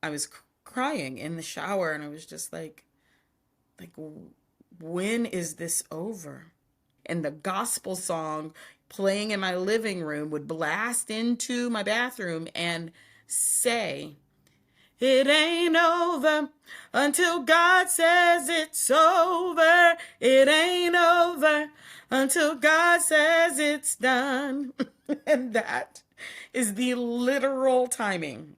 I was crying in the shower, and I was just like, when is this over? And the gospel song playing in my living room would blast into my bathroom and say, it ain't over until God says it's over. It ain't over until God says it's done. And that is the literal timing.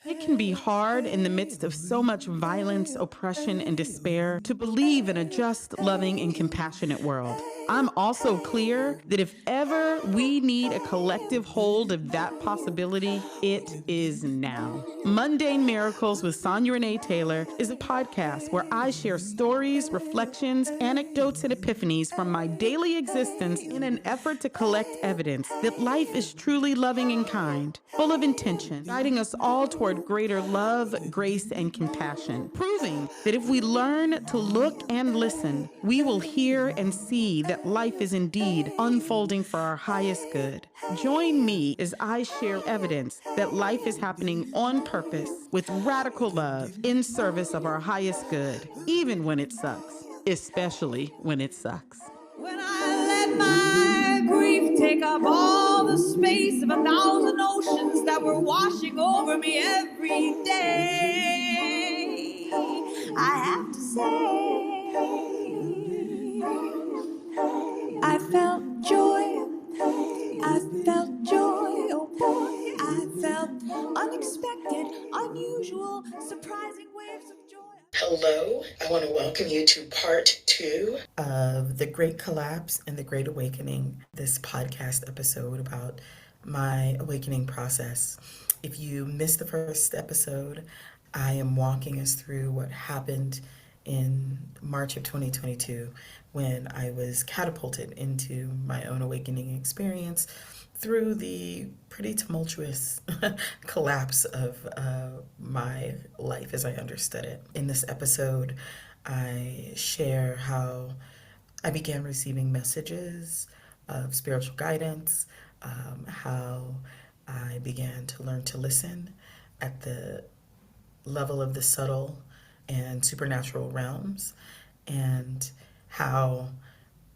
It can be hard in the midst of so much violence, oppression, and despair to believe in a just, loving, and compassionate world. I'm also clear that if ever we need a collective hold of that possibility, it is now. Mundane Miracles with Sonya Renee Taylor is a podcast where I share stories, reflections, anecdotes, and epiphanies from my daily existence in an effort to collect evidence that life is truly loving and kind, full of intention, guiding us all toward greater love, grace, and compassion, proving that if we learn to look and listen, we will hear and see that life is indeed unfolding for our highest good. Join me as I share evidence that life is happening on purpose with radical love in service of our highest good, even when it sucks, especially when it sucks. When I let my grief take up all the space of 1,000 oceans that were washing over me every day, I have to say, I felt joy. I felt joy, oh boy. I felt unexpected, unusual, surprising waves of joy. Hello, I want to welcome you to part 2 of The Great Collapse and The Great Awakening, this podcast episode about my awakening process. If you missed the first episode, I am walking us through what happened in March of 2022 when I was catapulted into my own awakening experience through the pretty tumultuous collapse of my life as I understood it. In this episode, I share how I began receiving messages of spiritual guidance, how I began to learn to listen at the level of the subtle and supernatural realms, and how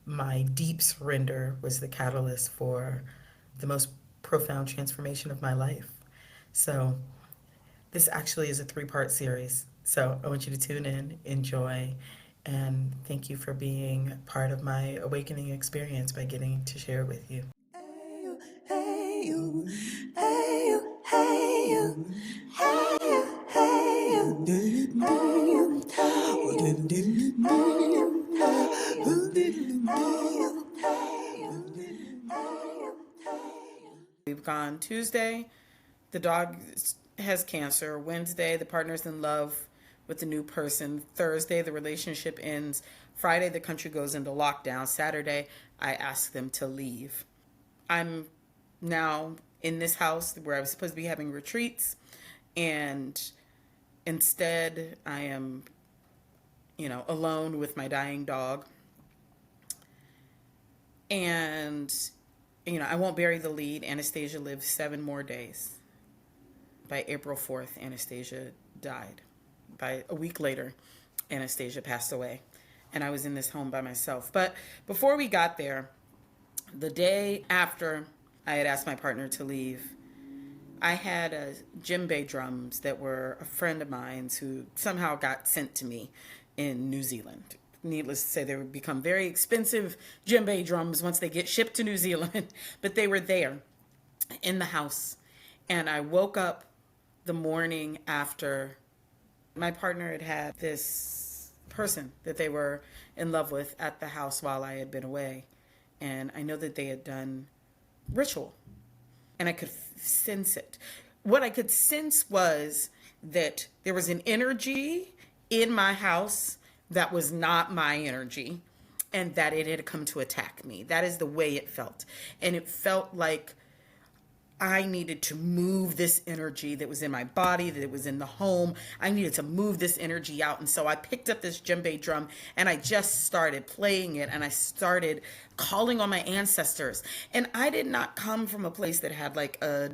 my deep surrender was the catalyst for the most profound transformation of my life. So this actually is a 3-part series. So I want you to tune in, enjoy, and thank you for being part of my awakening experience by getting to share it with you. Hey you, hey you, hey you, hey you, hey you, hey you, We've gone Tuesday, the dog has cancer. Wednesday, the partner's in love with the new person. Thursday, the relationship ends. Friday, the country goes into lockdown. Saturday, I ask them to leave. I'm now in this house where I was supposed to be having retreats, and instead I am, alone with my dying dog. And, I won't bury the lead. Anastasia lived 7 more days. By April 4th, Anastasia died. By a week later, Anastasia passed away. And I was in this home by myself. But before we got there, the day after I had asked my partner to leave, I had djembe drums that were a friend of mine's who somehow got sent to me in New Zealand. Needless to say, they would become very expensive djembe drums once they get shipped to New Zealand. But they were there in the house. And I woke up the morning after my partner had this person that they were in love with at the house while I had been away. And I know that they had done ritual. And I could sense it. What I could sense was that there was an energy in my house that was not my energy, and that it had come to attack me. That is the way it felt. And it felt like I needed to move this energy that was in my body, that it was in the home. I needed to move this energy out. And so I picked up this djembe drum and I just started playing it, and I started calling on my ancestors. And I did not come from a place that had like a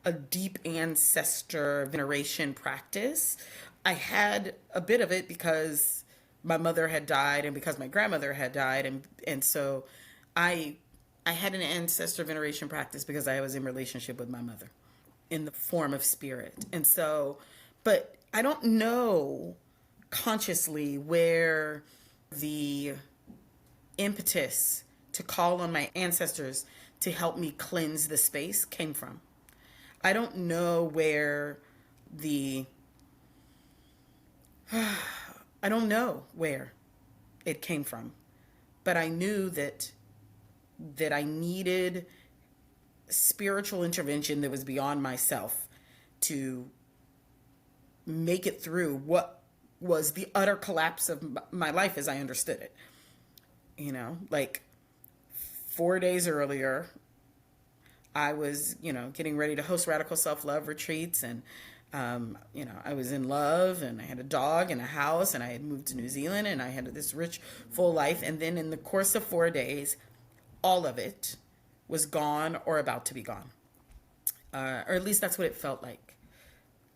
a deep ancestor veneration practice. I had a bit of it because my mother had died and because my grandmother had died, and so I I had an ancestor veneration practice because I was in relationship with my mother in the form of spirit. And so, but I don't know consciously where the impetus to call on my ancestors to help me cleanse the space came from. I don't know where the I don't know where it came from, but I knew that I needed spiritual intervention that was beyond myself to make it through what was the utter collapse of my life as I understood it. Like 4 days earlier, I was, getting ready to host radical self love retreats. And, I was in love and I had a dog and a house and I had moved to New Zealand and I had this rich, full life. And then in the course of 4 days, all of it was gone or about to be gone. Or at least that's what it felt like.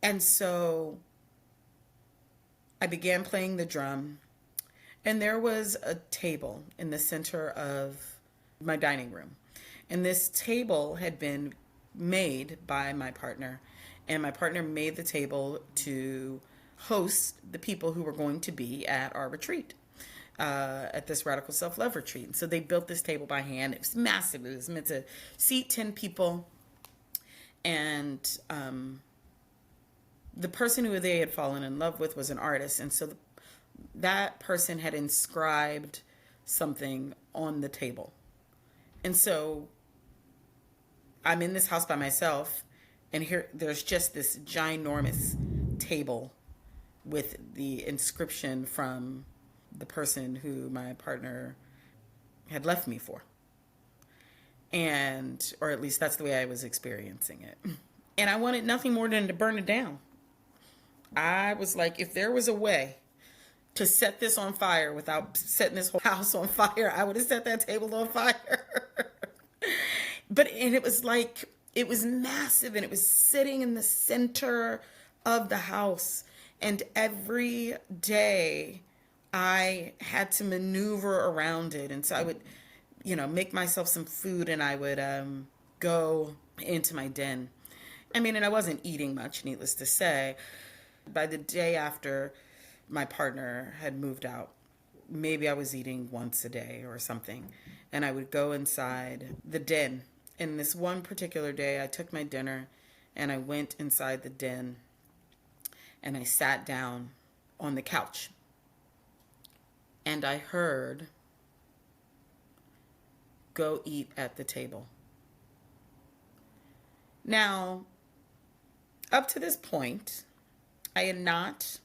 And so I began playing the drum, and there was a table in the center of my dining room. And this table had been made by my partner, and my partner made the table to host the people who were going to be at our retreat, at this radical self-love retreat. And so they built this table by hand. It was massive. It was meant to seat 10 people. And the person who they had fallen in love with was an artist. And so that person had inscribed something on the table. And so I'm in this house by myself, and here there's just this ginormous table with the inscription from the person who my partner had left me for. And, or at least that's the way I was experiencing it. And I wanted nothing more than to burn it down. I was like, if there was a way to set this on fire without setting this whole house on fire, I would have set that table on fire. And it was like, it was massive, and it was sitting in the center of the house. And every day I had to maneuver around it. And so I would, make myself some food, and I would go into my den. And I wasn't eating much, needless to say. By the day after my partner had moved out, maybe I was eating once a day or something. And I would go inside the den. And this one particular day, I took my dinner and I went inside the den and I sat down on the couch. And I heard, "Go eat at the table." Now, up to this point, I had not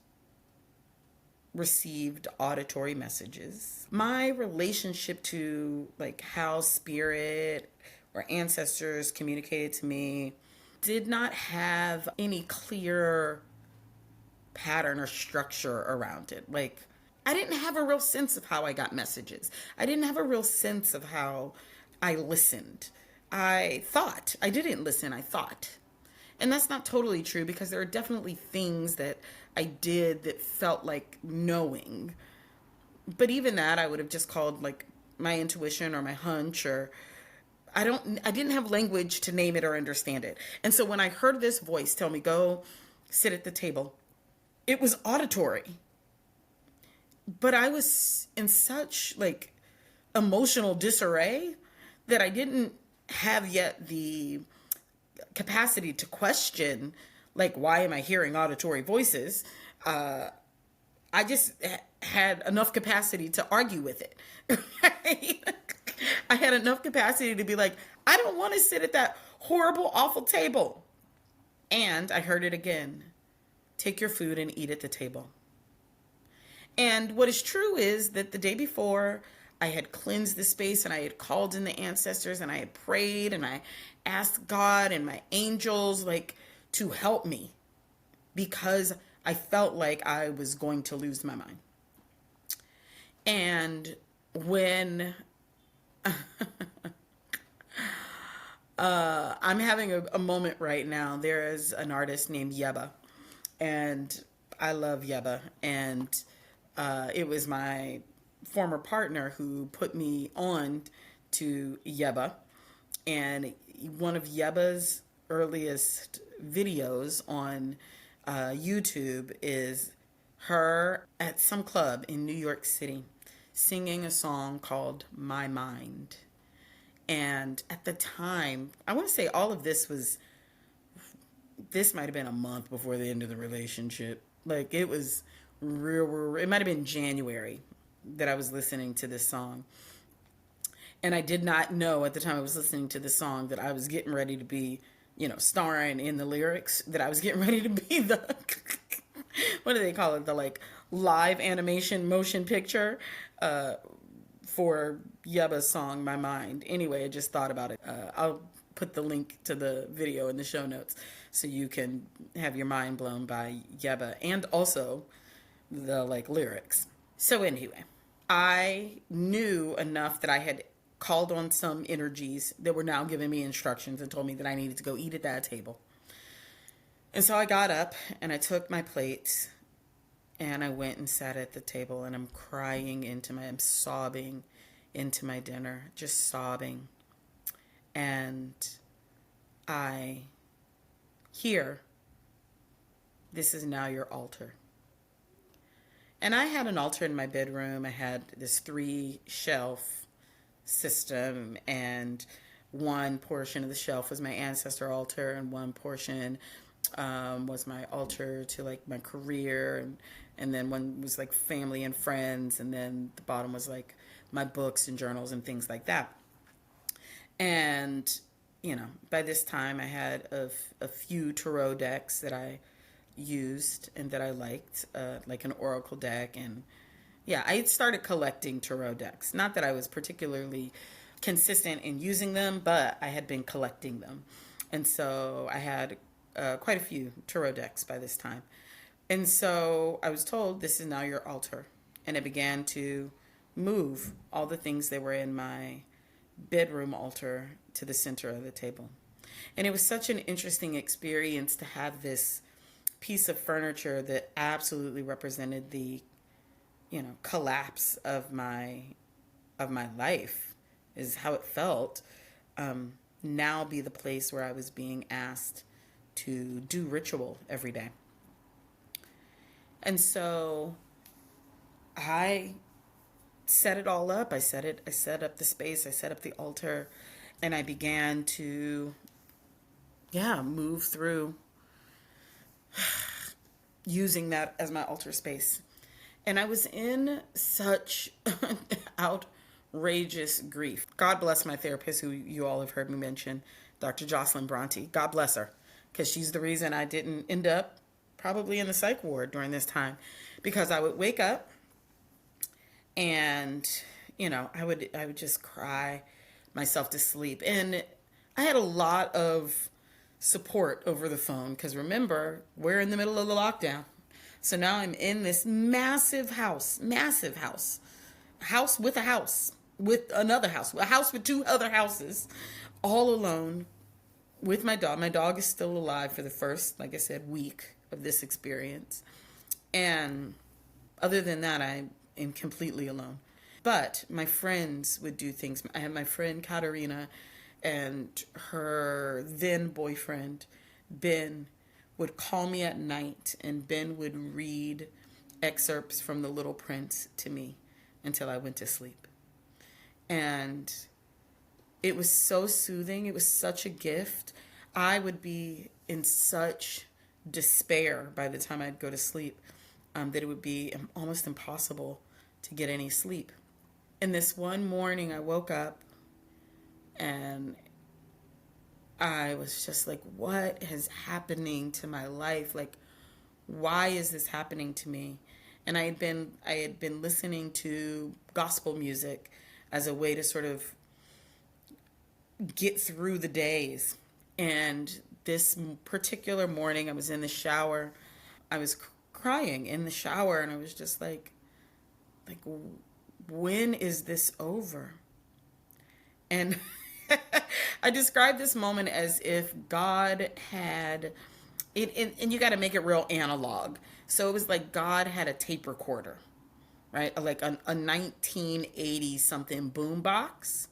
received auditory messages. My relationship to how spirit or ancestors communicated to me did not have any clear pattern or structure around it. I didn't have a real sense of how I got messages. I didn't have a real sense of how I listened. I thought. I didn't listen, I thought. And that's not totally true, because there are definitely things that I did that felt like knowing. But even that I would have just called my intuition or my hunch, or I didn't have language to name it or understand it. And so when I heard this voice tell me, "Go sit at the table," it was auditory. But I was in such emotional disarray that I didn't have yet the capacity to question, why am I hearing auditory voices? I just had enough capacity to argue with it. Right? I had enough capacity to be like, I don't want to sit at that horrible, awful table. And I heard it again. "Take your food and eat at the table." And what is true is that the day before, I had cleansed the space and I had called in the ancestors and I had prayed and I asked God and my angels to help me, because I felt like I was going to lose my mind. And when I'm having a moment right now. There is an artist named Yeba, and I love Yeba. And it was my former partner who put me on to Yeba. And one of Yeba's earliest videos on YouTube is her at some club in New York City singing a song called My Mind. And at the time, I want to say all of this might have been a month before the end of the relationship. Like it was real, it might have been January that I was listening to this song. And I did not know at the time I was listening to the song that I was getting ready to be, starring in the lyrics, that I was getting ready to be the, what do they call it? The like live animation motion picture for Yeba's song, My Mind. Anyway, I just thought about it. I'll put the link to the video in the show notes so you can have your mind blown by Yeba and also the like lyrics. So anyway, I knew enough that I had called on some energies that were now giving me instructions and told me that I needed to go eat at that table. And so I got up and I took my plate and I went and sat at the table and I'm sobbing into my dinner, just sobbing. And I hear, "This is now your altar." And I had an altar in my bedroom. I had this 3-shelf system, and one portion of the shelf was my ancestor altar, and one portion was my altar to like my career, and then one was like family and friends, and then the bottom was like my books and journals and things like that. And by this time I had a few tarot decks that I used and that I liked, like an oracle deck. And yeah, I started collecting tarot decks. Not that I was particularly consistent in using them, but I had been collecting them. And so I had quite a few tarot decks by this time. And so I was told, "This is now your altar." And I began to move all the things that were in my bedroom altar to the center of the table. And it was such an interesting experience to have this piece of furniture that absolutely represented the collapse of my life, is how it felt, now be the place where I was being asked to do ritual every day. And so I set it all up. I set up the space, I set up the altar, and I began to move through using that as my altar space. And I was in such outrageous grief. God bless my therapist, who you all have heard me mention, Dr. Jocelyn Bronte. God bless her, because she's the reason I didn't end up probably in the psych ward during this time. Because I would wake up and, I would just cry myself to sleep. And I had a lot of support over the phone, because remember, we're in the middle of the lockdown. So now I'm in this massive house with a house, with another house, a house with 2 other houses, all alone with my dog. My dog is still alive for the first, like I said, week of this experience. And other than that, I am completely alone. But my friends would do things. I had my friend Katerina and her then boyfriend, Ben, would call me at night, and Ben would read excerpts from The Little Prince to me until I went to sleep. And it was so soothing. It was such a gift. I would be in such despair by the time I'd go to sleep that it would be almost impossible to get any sleep. And this one morning I woke up and I was just like, what is happening to my life? Like, why is this happening to me? And I had been listening to gospel music as a way to sort of get through the days. And this particular morning, I was in the shower. I was crying in the shower, and I was just like, when is this over? And I describe this moment as if God had and you got to make it real analog. So it was like God had a tape recorder, right? Like a 1980 something boombox,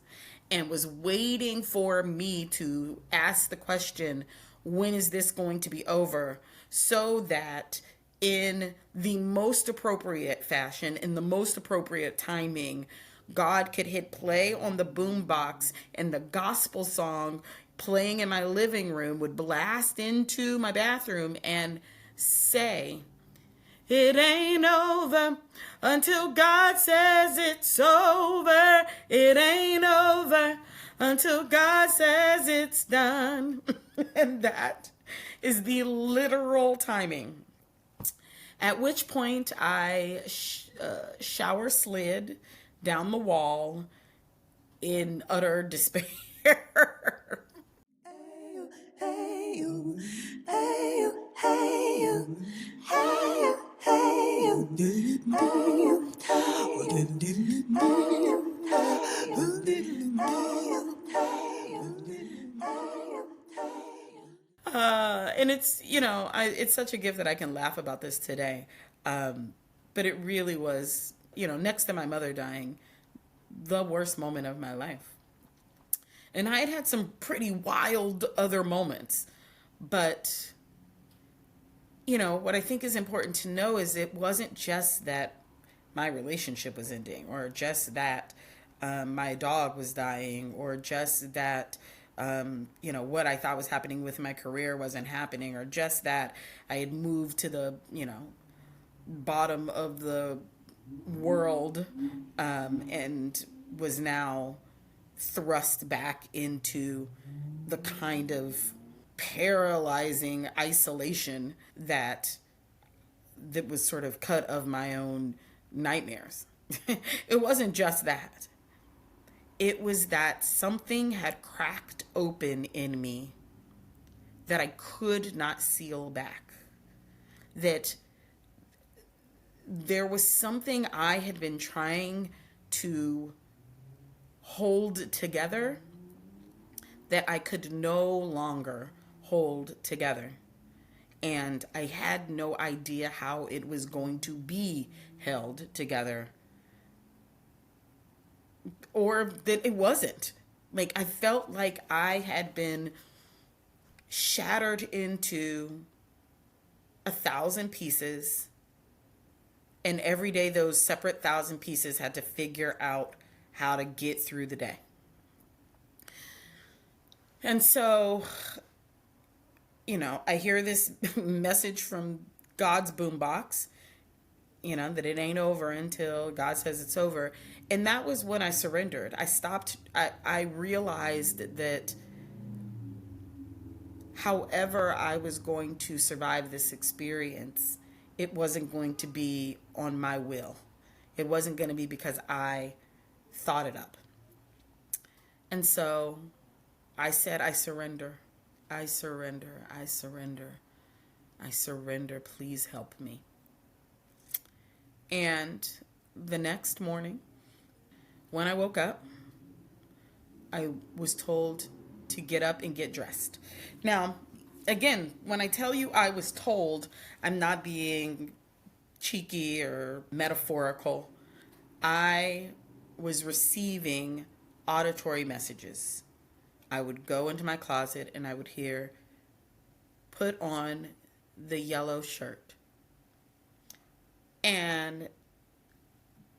and was waiting for me to ask the question, when is this going to be over? So that in the most appropriate fashion, in the most appropriate timing, God could hit play on the boombox and the gospel song playing in my living room would blast into my bathroom and say, it ain't over until God says it's over. It ain't over until God says it's done. And that is the literal timing. At which point I shower slid down the wall in utter despair. Hey you, hey you, hey you, hey you, hey you, hey you, and it's, it's such a gift that I can laugh about this today. But it really was, next to my mother dying, the worst moment of my life. And I had some pretty wild other moments. But, what I think is important to know is it wasn't just that my relationship was ending, or just that my dog was dying, or just that, what I thought was happening with my career wasn't happening, or just that I had moved to the, bottom of the world and was now thrust back into the kind of paralyzing isolation that was sort of cut of my own nightmares. It wasn't just that. It was that something had cracked open in me that I could not seal back. That there was something I had been trying to hold together that I could no longer hold together. And I had no idea how it was going to be held together. Or that it wasn't. Like, I felt like I had been shattered into 1,000 pieces. And every day those separate 1,000 pieces had to figure out how to get through the day. And so, I hear this message from God's boombox, that it ain't over until God says it's over. And that was when I surrendered. I realized that however I was going to survive this experience, it wasn't going to be on my will. It wasn't going to be because I thought it up. And so I said, I surrender. I surrender. I surrender. I surrender. Please help me. And the next morning, when I woke up, I was told to get up and get dressed. Now, again, when I tell you I was told, I'm not being cheeky or metaphorical. I was receiving auditory messages. I would go into my closet and I would hear, put on the yellow shirt. And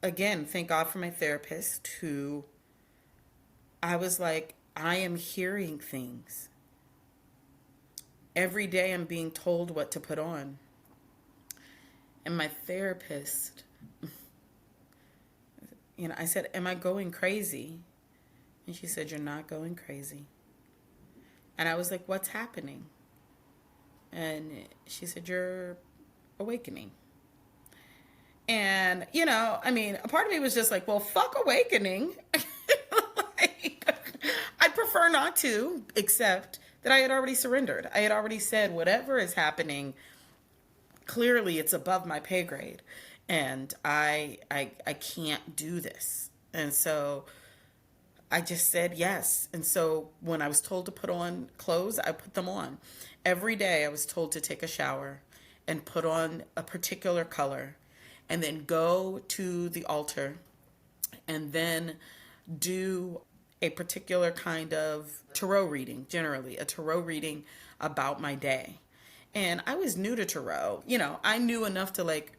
again, thank God for my therapist, who I was like, I am hearing things. Every day I'm being told what to put on. And my therapist, I said, am I going crazy? And she said, you're not going crazy. And I was like, what's happening? And she said, you're awakening. And, a part of me was just like, well, fuck awakening. I'd prefer not to, except that I had already surrendered. I had already said, whatever is happening, clearly it's above my pay grade. And I can't do this. And so I just said yes. And so when I was told to put on clothes, I put them on. Every day I was told to take a shower and put on a particular color and then go to the altar and then do a particular kind of tarot reading, generally, a tarot reading about my day. And I was new to tarot. I knew enough to like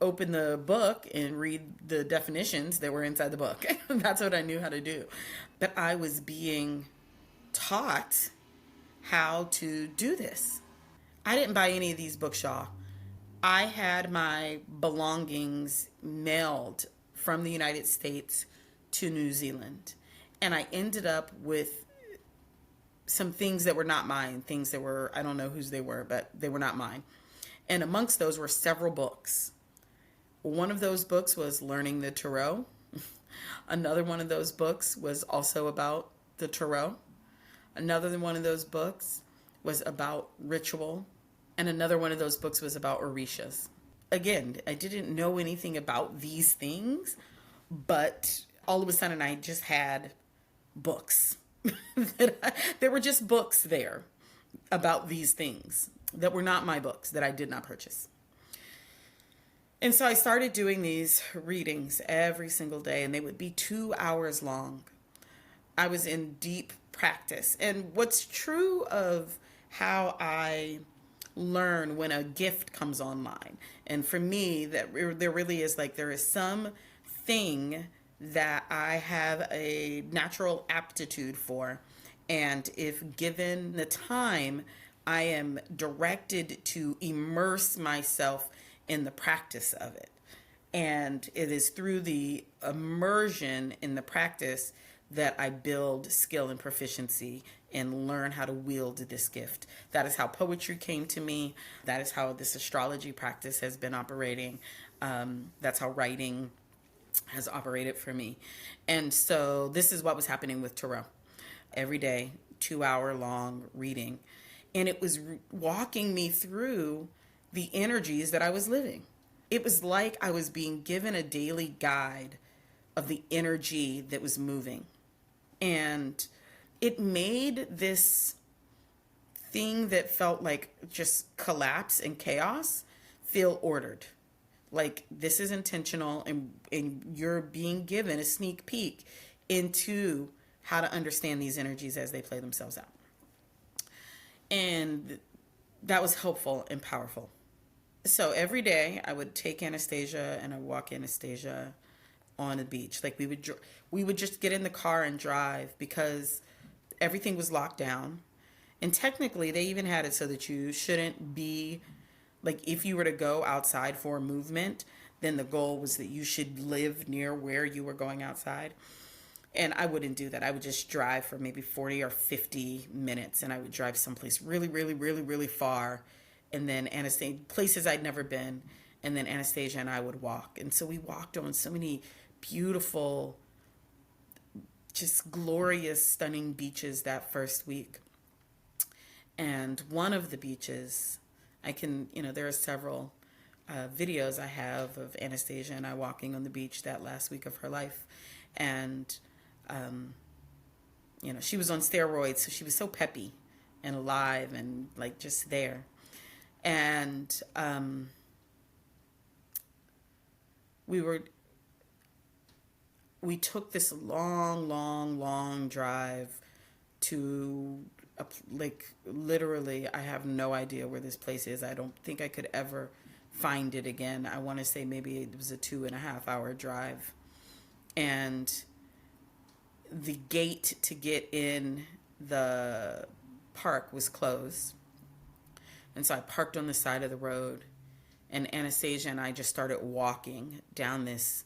open the book and read the definitions that were inside the book. That's what I knew how to do. But I was being taught how to do this. I didn't buy any of these books, y'all. I had my belongings mailed from the United States to New Zealand. And I ended up with some things that were not mine, things that were, I don't know whose they were, but they were not mine. And amongst those were several books. One of those books was Learning the Tarot. Another one of those books was also about the Tarot. Another one of those books was about ritual. And another one of those books was about Orishas. Again, I didn't know anything about these things, but all of a sudden I just had books. There were just books there about these things that were not my books, that I did not purchase. And so I started doing these readings every single day, and they would be 2 hours long. I was in deep practice. And what's true of how I learn when a gift comes online, and for me, that there really is like, there is some thing that I have a natural aptitude for. And if given the time, I am directed to immerse myself in the practice of it. And it is through the immersion in the practice that I build skill and proficiency and learn how to wield this gift. That is how poetry came to me. That is how this astrology practice has been operating. That's how writing has operated for me. And so this is what was happening with tarot. Every day, 2 hour long reading. And it was walking me through the energies that I was living. It was like I was being given a daily guide of the energy that was moving. And it made this thing that felt like just collapse and chaos feel ordered. Like, this is intentional, and you're being given a sneak peek into how to understand these energies as they play themselves out. And that was helpful and powerful. So every day I would take Anastasia and I walk Anastasia on the beach. Like, we would just get in the car and drive because everything was locked down. And technically they even had it so that you shouldn't be, like, if you were to go outside for a movement, then the goal was that you should live near where you were going outside. And I wouldn't do that. I would just drive for maybe 40 or 50 minutes, and I would drive someplace really, really, really, really far. And then Anastasia, places I'd never been. And then Anastasia and I would walk. And so we walked on so many beautiful, just glorious, stunning beaches that first week. And one of the beaches, there are several videos I have of Anastasia and I walking on the beach that last week of her life. And, she was on steroids, so she was so peppy and alive and like just there. And we took this long, long, long drive to literally, I have no idea where this place is. I don't think I could ever find it again. I want to say maybe it was a 2.5 hour drive. And the gate to get in the park was closed. And so I parked on the side of the road, and Anastasia and I just started walking down this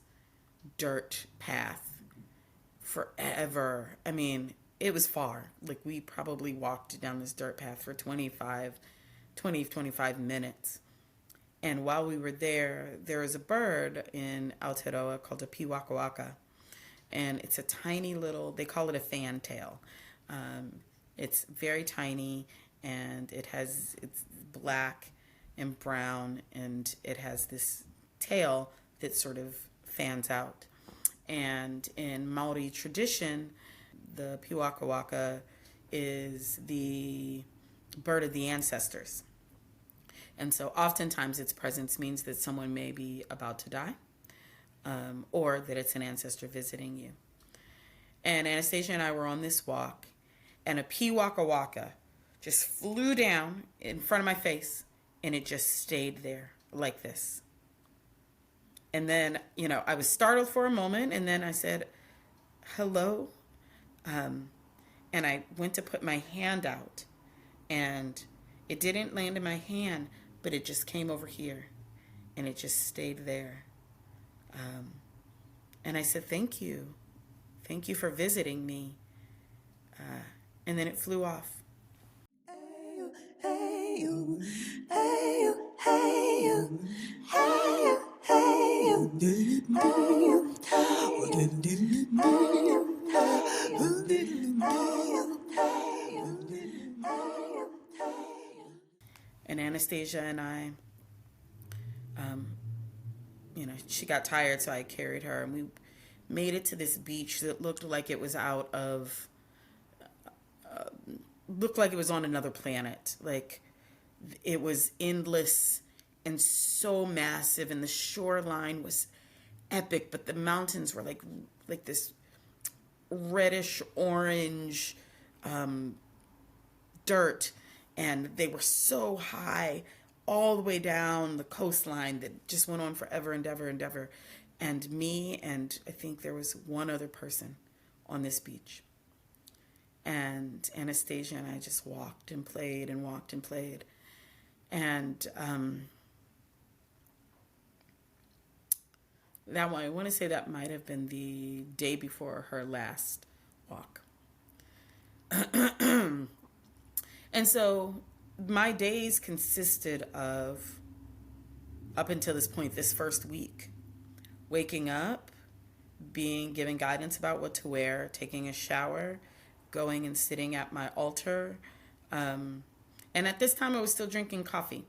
dirt path forever. I mean, it was far. Like, we probably walked down this dirt path for 25 minutes. And while we were there, there is a bird in Aotearoa called a piwakawaka. And it's a tiny little, they call it a fantail. It's very tiny, and it's black and brown, and it has this tail that sort of fans out. And in Maori tradition, the Piwaka Waka is the bird of the ancestors. And so oftentimes its presence means that someone may be about to die, or that it's an ancestor visiting you. And Anastasia and I were on this walk, and a Piwaka Waka just flew down in front of my face, and it just stayed there like this. And then, I was startled for a moment, and then I said, hello. And I went to put my hand out, and it didn't land in my hand, but it just came over here, and it just stayed there. And I said, thank you. Thank you for visiting me. And then it flew off. And Anastasia and I, she got tired, so I carried her, and we made it to this beach that looked like it was looked like it was on another planet. Like, it was endless and so massive, and the shoreline was epic, but the mountains were like this reddish orange dirt, and they were so high all the way down the coastline that just went on forever and ever and ever. And me and I think there was one other person on this beach. And Anastasia and I just walked and played and walked and played. And that one, I want to say that might have been the day before her last walk. And so my days consisted of, up until this point, this first week, waking up, given guidance about what to wear, taking a shower, going and sitting at my altar. And at this time I was still drinking coffee.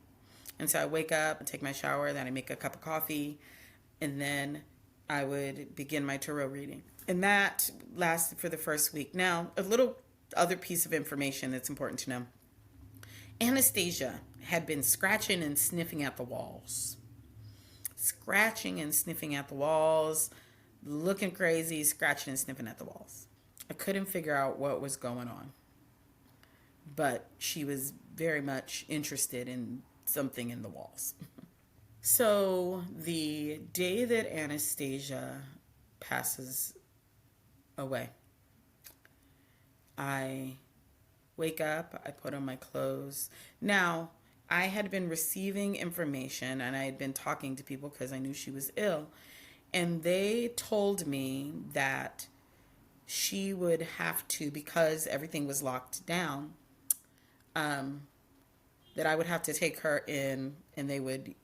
And so I wake up and take my shower, then I make a cup of coffee, and then I would begin my tarot reading. And that lasted for the first week. Now, a little other piece of information that's important to know. Anastasia had been scratching and sniffing at the walls. Scratching and sniffing at the walls, looking crazy, scratching and sniffing at the walls. I couldn't figure out what was going on. But she was very much interested in something in the walls. So the day that Anastasia passes away, I wake up, I put on my clothes. Now, I had been receiving information and I had been talking to people because I knew she was ill. And they told me that she would have to, because everything was locked down, that I would have to take her in and they would,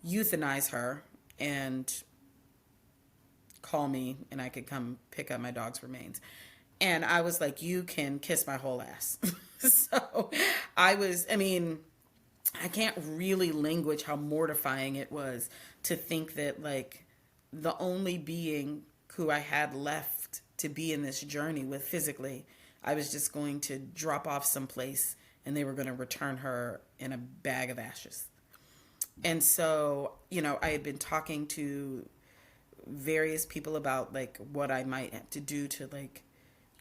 euthanize her and call me and I could come pick up my dog's remains. And I was like, you can kiss my whole ass. So I can't really language how mortifying it was to think that, like, the only being who I had left to be in this journey with physically, I was just going to drop off someplace and they were going to return her in a bag of ashes. And so, I had been talking to various people about, like, what I might have to do to, like,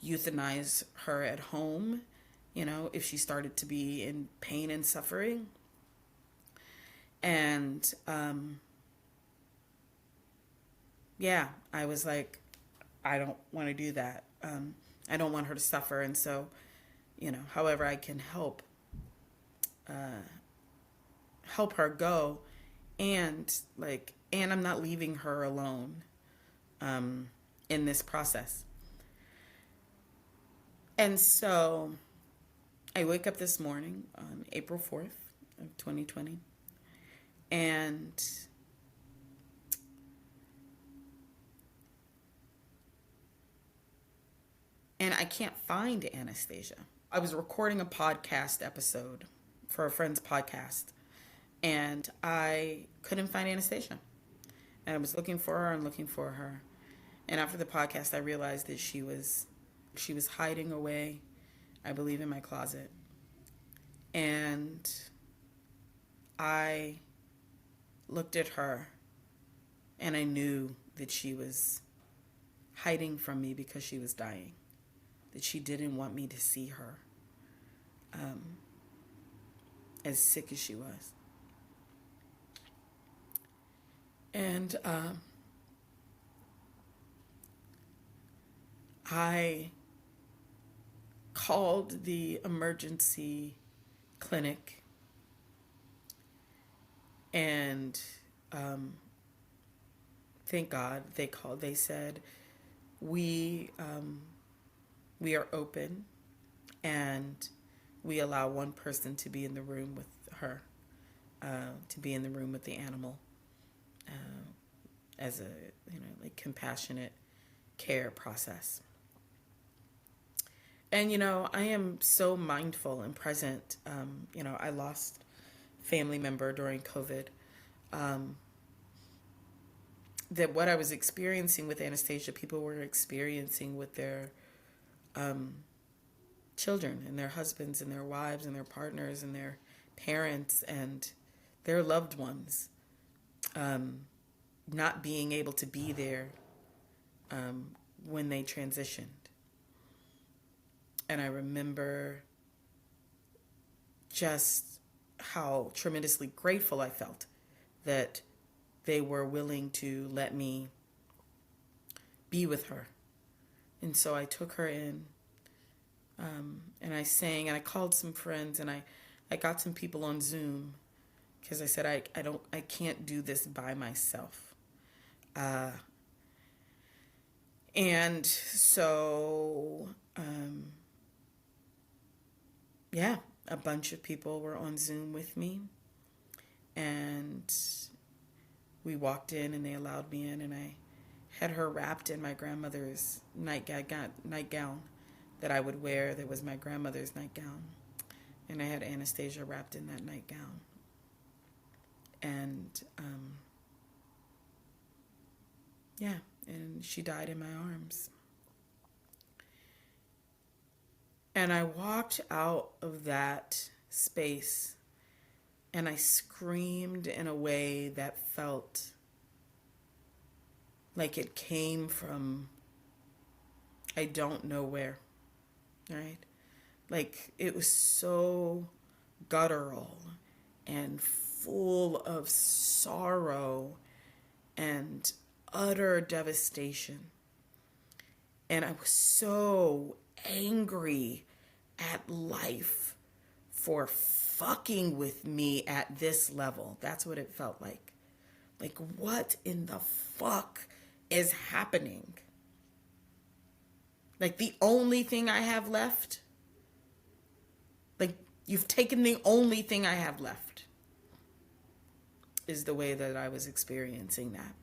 euthanize her at home, if she started to be in pain and suffering. And, I was like, I don't want to do that. I don't want her to suffer. And so, however I can help her go, and I'm not leaving her alone, in this process. And so I wake up this morning on April 4th of 2020, and I can't find Anastasia. I was recording a podcast episode for a friend's podcast, and I couldn't find Anastasia. And I was looking for her and looking for her. And after the podcast, I realized that she was hiding away, I believe, in my closet. And I looked at her and I knew that she was hiding from me because she was dying, that she didn't want me to see her as sick as she was. And I called the emergency clinic, and thank God they called. They said, we are open, and we allow one person to be in the room with her, to be in the room with the animal, as a like compassionate care process. And I am so mindful and present. I lost a family member during COVID. That what I was experiencing with Anastasia, people were experiencing with their children and their husbands and their wives and their partners and their parents and their loved ones, not being able to be there when they transitioned. And I remember just how tremendously grateful I felt that they were willing to let me be with her. And so I took her in, and I sang, and I called some friends, and I got some people on Zoom, because I said, I can't do this by myself. And so, a bunch of people were on Zoom with me, and we walked in, and they allowed me in, and I had her wrapped in my grandmother's nightgown that I would wear. That was my grandmother's nightgown, and I had Anastasia wrapped in that nightgown. And and she died in my arms. And I walked out of that space and I screamed in a way that felt like it came from I don't know where, right? Like it was so guttural and full of sorrow and utter devastation. And I was so angry at life for fucking with me at this level. That's what it felt like. Like, what in the fuck is happening? Like, the only thing I have left? Like, you've taken the only thing I have left, is the way that I was experiencing that.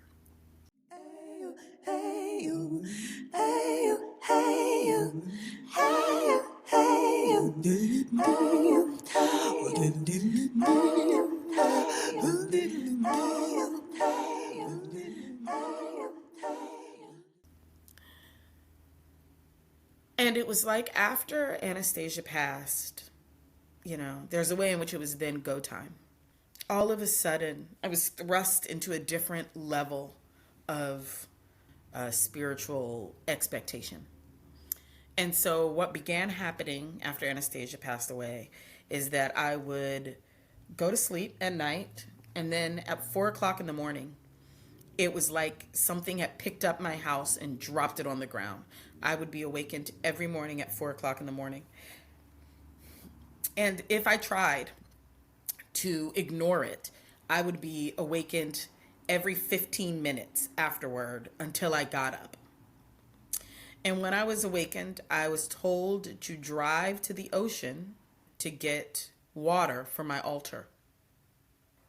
And it was like after Anastasia passed, there's a way in which it was then go time. All of a sudden, I was thrust into a different level of spiritual expectation. And so what began happening after Anastasia passed away is that I would go to sleep at night, and then at 4:00 in the morning, it was like something had picked up my house and dropped it on the ground. I would be awakened every morning at 4:00 in the morning. And if I tried to ignore it, I would be awakened every 15 minutes afterward until I got up. And when I was awakened, I was told to drive to the ocean to get water for my altar.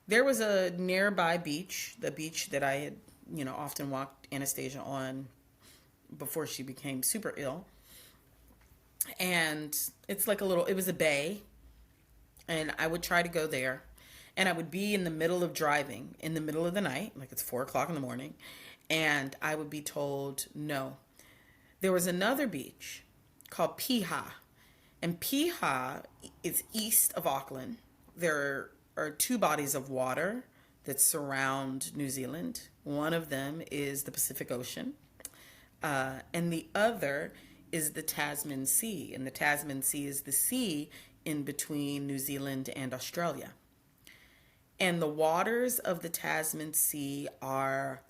There was a nearby beach, the beach that I had, often walked Anastasia on before she became super ill. And it's like it was a bay. And I would try to go there. And I would be in the middle of driving in the middle of the night, like it's 4 o'clock in the morning, and I would be told no. There was another beach called Piha, and Piha is east of Auckland. There are two bodies of water that surround New Zealand. One of them is the Pacific Ocean, and the other is the Tasman Sea. And the Tasman Sea is the sea in between New Zealand and Australia. And the waters of the Tasman Sea are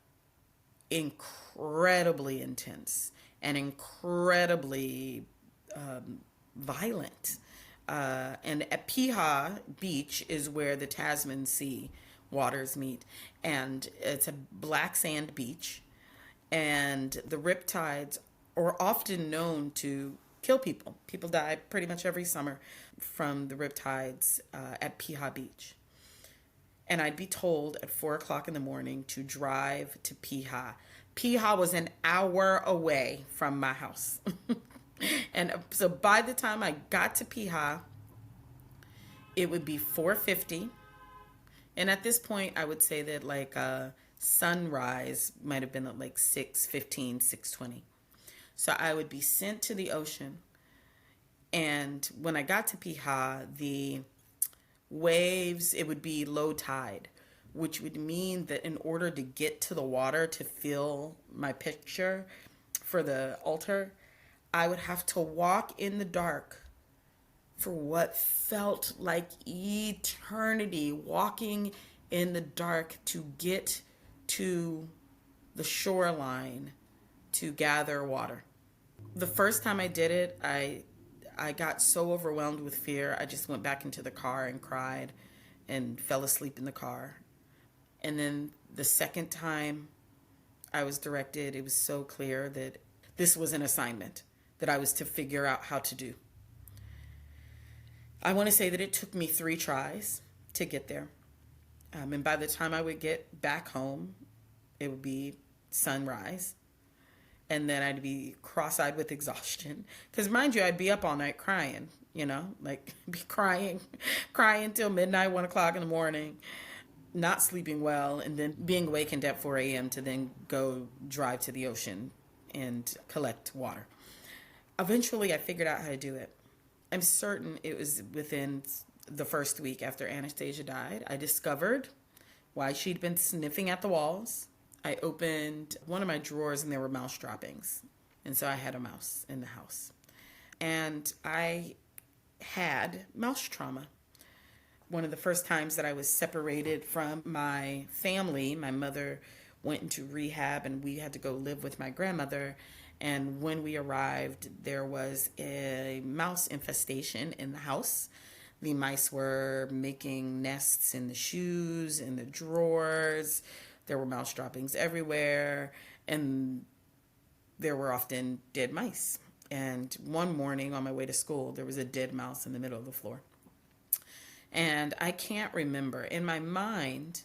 incredibly intense and incredibly violent. And at Piha Beach is where the Tasman Sea waters meet. And it's a black sand beach. And the riptides are often known to kill people. People die pretty much every summer from the riptides at Piha Beach. And I'd be told at 4 o'clock in the morning to drive to Piha. Piha was an hour away from my house. And so by the time I got to Piha, it would be 4:50. And at this point, I would say that like sunrise might have been at like 6:15, 6:20. So I would be sent to the ocean. And when I got to Piha, the waves, it would be low tide, which would mean that in order to get to the water to fill my picture for the altar, I would have to walk in the dark for what felt like eternity, walking in the dark to get to the shoreline to gather water. The first time I did it, I got so overwhelmed with fear, I just went back into the car and cried and fell asleep in the car. And then the second time I was directed, it was so clear that this was an assignment that I was to figure out how to do. I want to say that it took me 3 tries to get there. And by the time I would get back home, it would be sunrise. And then I'd be cross-eyed with exhaustion. Because mind you, I'd be up all night crying, like be crying till midnight, 1 o'clock in the morning, not sleeping well, and then being awakened at 4 a.m. to then go drive to the ocean and collect water. Eventually, I figured out how to do it. I'm certain it was within the first week after Anastasia died. I discovered why she'd been sniffing at the walls. I opened one of my drawers and there were mouse droppings. And so I had a mouse in the house. And I had mouse trauma. One of the first times that I was separated from my family, my mother went into rehab and we had to go live with my grandmother. And when we arrived, there was a mouse infestation in the house. The mice were making nests in the shoes, in the drawers. There were mouse droppings everywhere, and there were often dead mice. And one morning on my way to school, there was a dead mouse in the middle of the floor. And I can't remember. In my mind,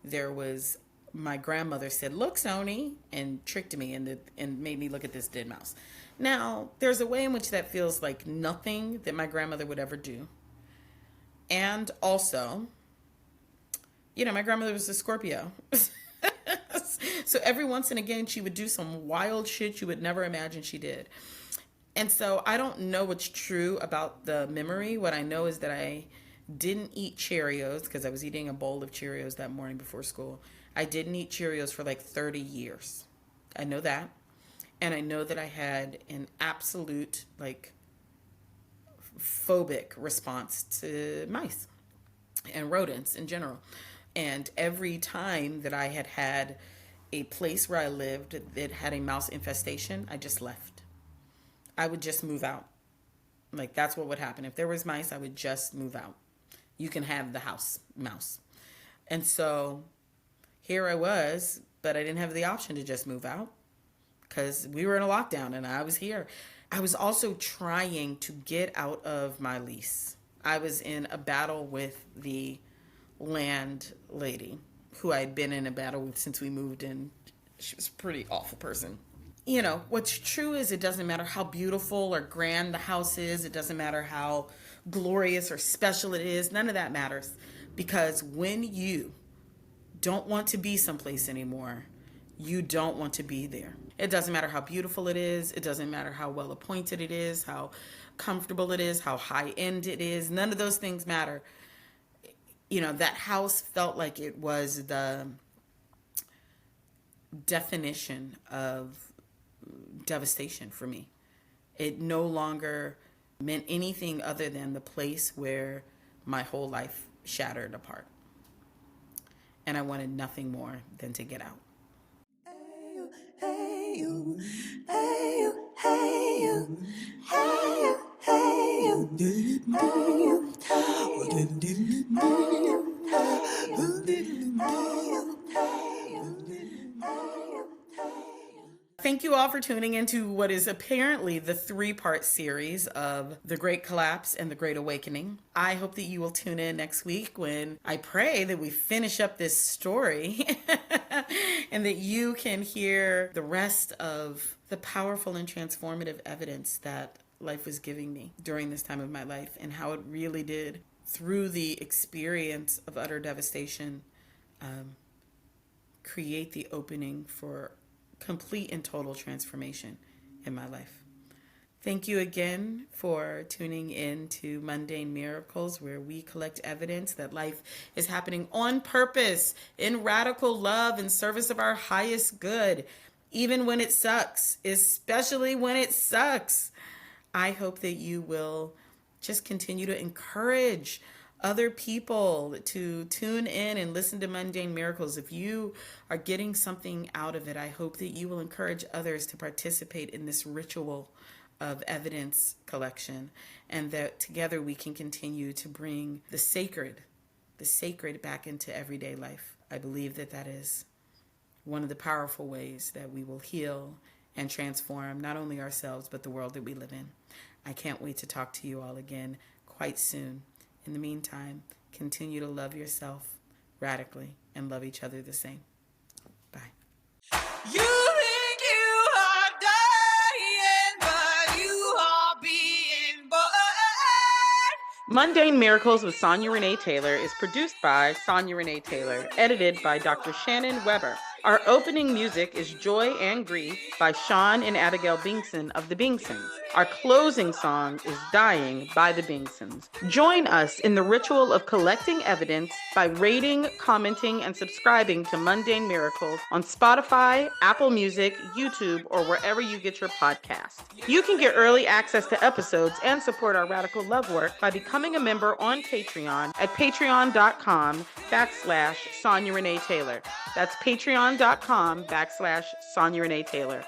there was, my grandmother said, "Look, Sony," and tricked me and made me look at this dead mouse. Now, there's a way in which that feels like nothing that my grandmother would ever do. And also, my grandmother was a Scorpio. So every once and again, she would do some wild shit you would never imagine she did. And so I don't know what's true about the memory. What I know is that I didn't eat Cheerios because I was eating a bowl of Cheerios that morning before school. I didn't eat Cheerios for like 30 years. I know that. And I know that I had an absolute, phobic response to mice and rodents in general. And every time that I had a place where I lived that had a mouse infestation, I just left. I would just move out. That's what would happen. If there was mice, I would just move out. You can have the house mouse. And so here I was, but I didn't have the option to just move out because we were in a lockdown and I was here. I was also trying to get out of my lease. I was in a battle with the landlady who I'd been in a battle with since we moved in. She was a pretty awful person. What's true is it doesn't matter how beautiful or grand the house is. It doesn't matter how glorious or special it is. None of that matters. Because when you don't want to be someplace anymore, you don't want to be there. It doesn't matter how beautiful it is. It doesn't matter how well appointed it is, how comfortable it is, how high end it is. None of those things matter. You know, that house felt like it was the definition of devastation for me. It no longer meant anything other than the place where my whole life shattered apart. And I wanted nothing more than to get out. Hey you, hey you, hey you, hey you, hey you, hey you, Thank you all for tuning into what is apparently the 3-part series of The Great Collapse and The Great Awakening. I hope that you will tune in next week when I pray that we finish up this story and that you can hear the rest of the powerful and transformative evidence that life was giving me during this time of my life, and how it really did, through the experience of utter devastation, create the opening for complete and total transformation in my life. Thank you again for tuning in to Mundane Miracles, where we collect evidence that life is happening on purpose, in radical love, in service of our highest good, even when it sucks, especially when it sucks. I hope that you will just continue to encourage other people to tune in and listen to Mundane Miracles. If you are getting something out of it, I hope that you will encourage others to participate in this ritual of evidence collection, and that together we can continue to bring the sacred back into everyday life. I believe that that is one of the powerful ways that we will heal and transform not only ourselves, but the world that we live in. I can't wait to talk to you all again quite soon. In the meantime, continue to love yourself radically and love each other the same. Bye. You think you are dying, but you are being born. Mundane Miracles with Sonya Renee Taylor is produced by Sonya Renee Taylor, edited by Dr. Shannon Weber. Our opening music is Joy and Grief by Sean and Abigail Bingson of the Bingsons. Our closing song is Dying by the Bingsons. Join us in the ritual of collecting evidence by rating, commenting, and subscribing to Mundane Miracles on Spotify, Apple Music, YouTube, or wherever you get your podcasts. You can get early access to episodes and support our radical love work by becoming a member on Patreon at patreon.com/Sonya Renee Taylor. That's patreon.com/Sonya Renee Taylor.